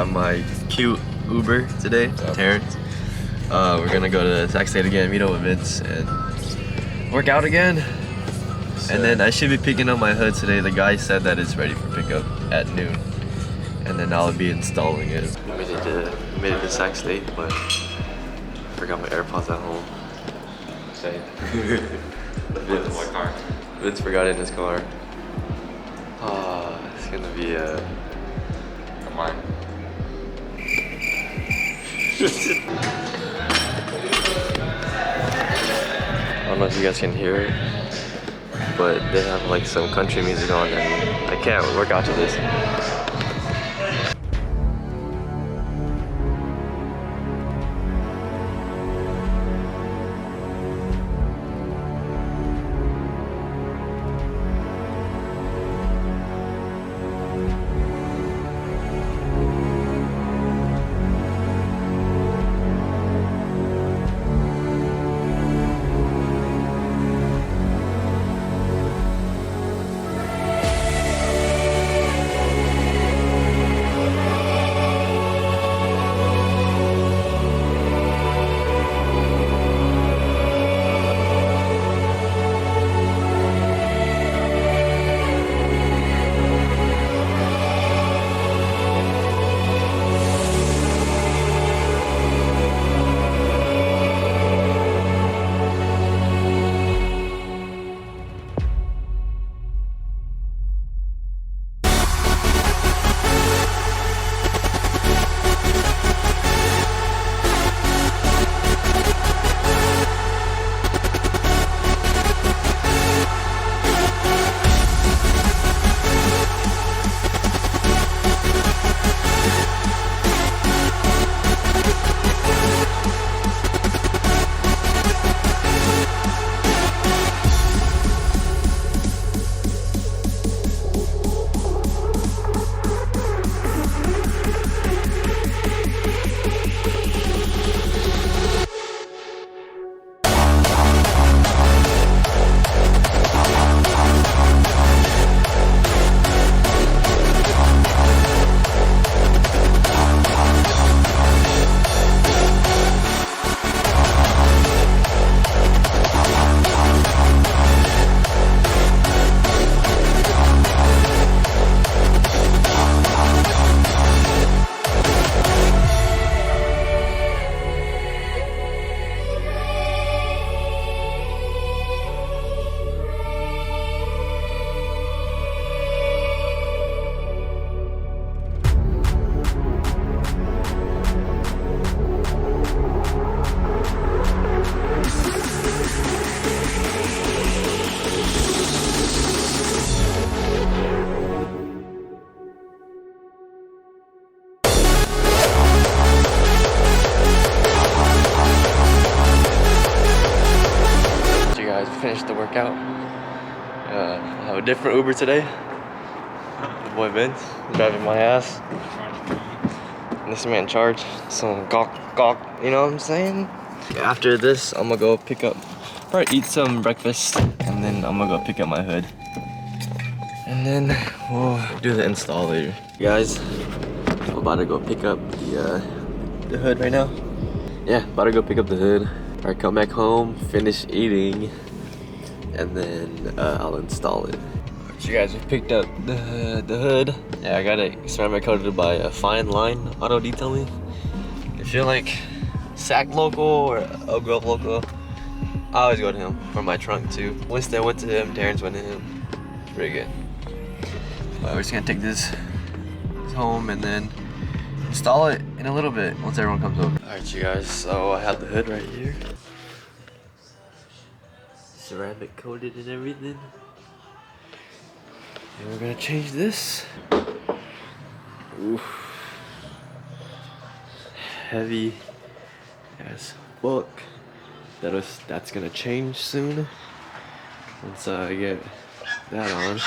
have my cute Uber today, Terrence. We're gonna go to Sac State again, meet up with Vince, and work out again. And then I should be picking up my hood today. The guy said that it's ready for pickup at noon. And then I'll be installing it. I made it to Sac State, but I forgot my AirPods at home. Same. Vince forgot it in his car. It's gonna be Come on. I don't know if you guys can hear it, but they have like some country music on and I can't work out to this. Finished the workout. I have a different Uber today. The boy Vince driving my ass. And this man in charge. Some gawk, you know what I'm saying? After this, I'm gonna go pick up, probably eat some breakfast, and then I'm gonna go pick up my hood. And then we'll do the install later. Guys, I'm about to go pick up the hood right now. Yeah, about to go pick up the hood. Alright, come back home, finish eating, and then I'll install it. Alright, you guys, we picked up the hood. Yeah, I got it ceramic coated by a Fine Line Auto Detailing. If you're like Sac local or Oak Grove local, I always go to him for my trunk too. Winston went to him, Terrence went to him. It's pretty good. But we're just gonna take this home and then install it in a little bit once everyone comes over. Alright, you guys, so I have the hood right here. Ceramic coated and everything. And we're gonna change this. Oof. Heavy as fuck. That's gonna change soon. Once I get that on.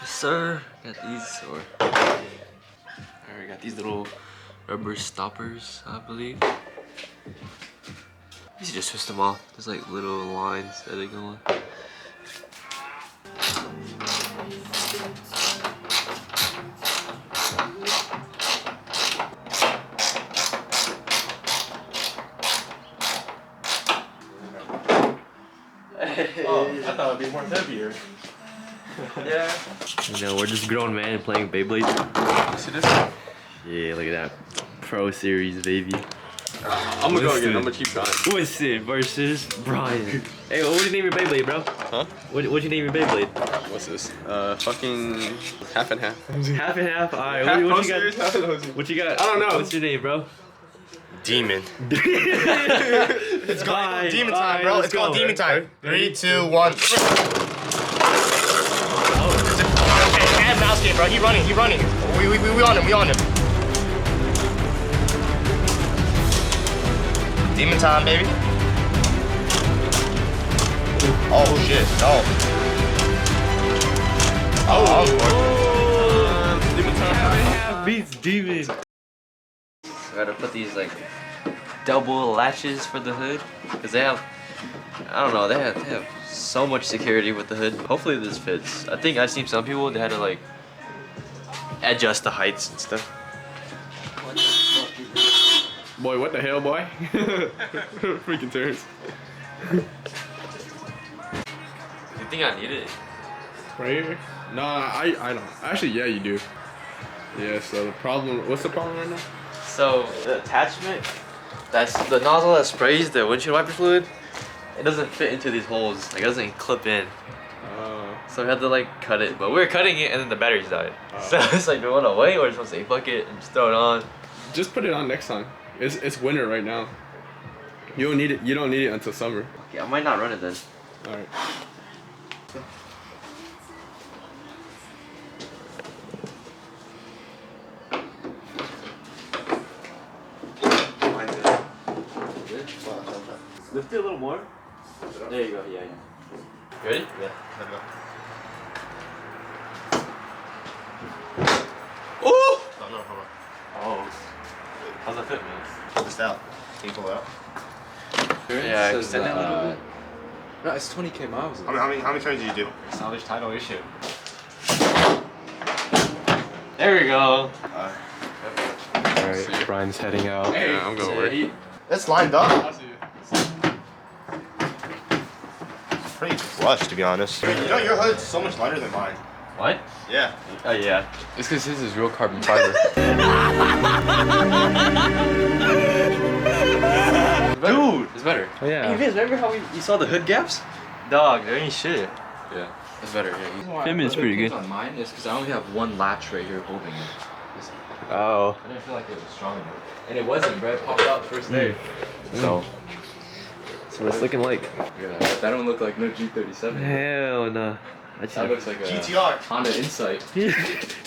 Yes, sir. Got these, I got these little rubber stoppers, I believe. You should just twist them off. There's like little lines that are going. more heavier. Yeah. You know, we're just grown men playing Beyblade. See this? Yeah, look at that. Pro Series, baby. I'm gonna go again. I'm gonna keep trying. Winston versus Brian. Hey, what would you name your Beyblade, bro? Huh? What'd you name your Beyblade? What's this? Fucking half and half. Half and half? Alright, Half what you Series, half got? What you got? I don't know. What's your name, bro? Demon. It's called Demon time, bro. It's called demon time. 3, 2, 1. And mouse game, bro. He running. We on him. Demon time, baby. Oh shit, no. Oh, Demon time. half beats demon. I gotta put these like double latches for the hood because they have, I don't know, they have so much security with the hood. Hopefully this fits. I think I've seen some people they had to like adjust the heights and stuff. Boy, what the hell, boy? Freaking turns. You think I need it? Right here? Nah, I don't. Actually, yeah, you do. Yeah, so the problem, what's the problem right now? So the attachment, that's the nozzle that sprays the windshield wiper fluid. It doesn't fit into these holes. Like it doesn't clip in. So we had to like cut it, but we were cutting it and then the batteries died. So it's like, do we want to wait or just want to say fuck it and just throw it on? Just put it on next time. It's winter right now. You don't need it. You don't need it until summer. Okay, I might not run it then. All right. Lift it a little more. There you go. Yeah. You ready? Yeah. Oh! No, hold on. Oh. How's that fit, man? Pull this out. Can you pull it out? Yeah, extend it a little bit. No, it's 20k miles. How many turns do you do? Salvage title issue. There we go. Alright, Brian's heading out. Yeah, I'm going to work. It's lined up. It's pretty flush, to be honest. You know, your hood's so much lighter than mine. What? Yeah. Oh yeah. It's because his is real carbon fiber. Dude! It's better. Oh, yeah. Hey Vince, remember how you saw the hood gaps? Dog, there ain't shit. Yeah, it's better. Yeah. Fitment's pretty good. On mine is because I only have one latch right here holding it. Oh. I didn't feel like it was strong enough. And it wasn't, bro. It popped out the first day. So what's looking like? Yeah, that don't look like no G37. Hell nah. That looks like a GTR. Honda Insight.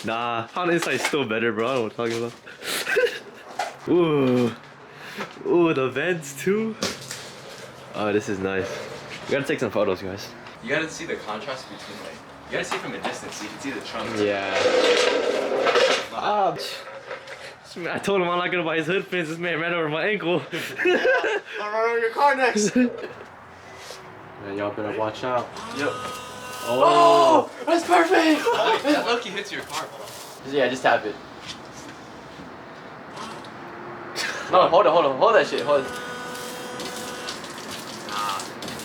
Nah, Honda Insight's still better, bro. I don't know what I'm talking about. Ooh. Ooh, the vents too. Oh, this is nice. We gotta take some photos, guys. You gotta see the contrast between like. You gotta see from a distance so you can see the trunk. Yeah. I told him I'm not gonna buy his hood fins. This man ran over my ankle. I'll run over your car next. Man, y'all better watch out. Yep. Oh, that's perfect! That lucky hits your car, bro. Yeah, just tap it. No, hold that shit, hold it.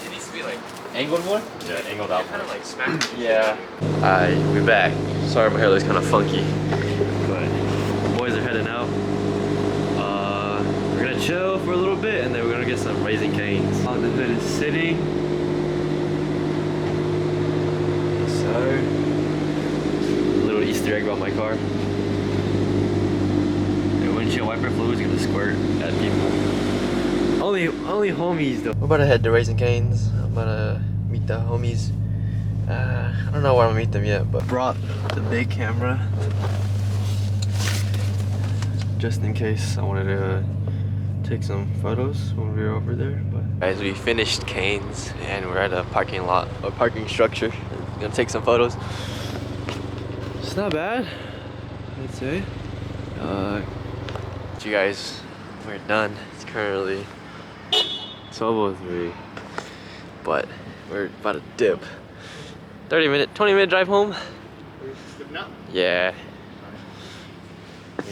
It needs to be like Angled more? yeah, angled out. Kind of like smack. Yeah. Alright, we're back. Sorry my hair looks kind of funky, but the boys are heading out. We're gonna chill for a little bit and then we're gonna get some Raising Cane's. The hood is sitting. Yes, sir. A little Easter egg about my car. The windshield wiper fluid is gonna squirt at people. Only homies though. We're about to head to Raising Cane's. I'm about to meet the homies. I don't know where I'm gonna meet them yet, but brought the big camera just in case I wanted to take some photos when we were over there. But guys, we finished Cane's and we're at a parking lot or parking structure. We're gonna take some photos. It's not bad, I'd say. You guys, we're done. It's currently 12:03, but we're about to dip. 20-minute drive home. Yeah.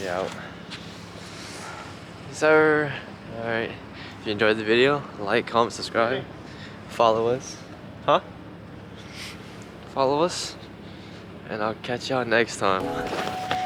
Yeah. Sir. Alright. If you enjoyed the video, like, comment, subscribe, follow us. Huh? follow us, and I'll catch y'all next time.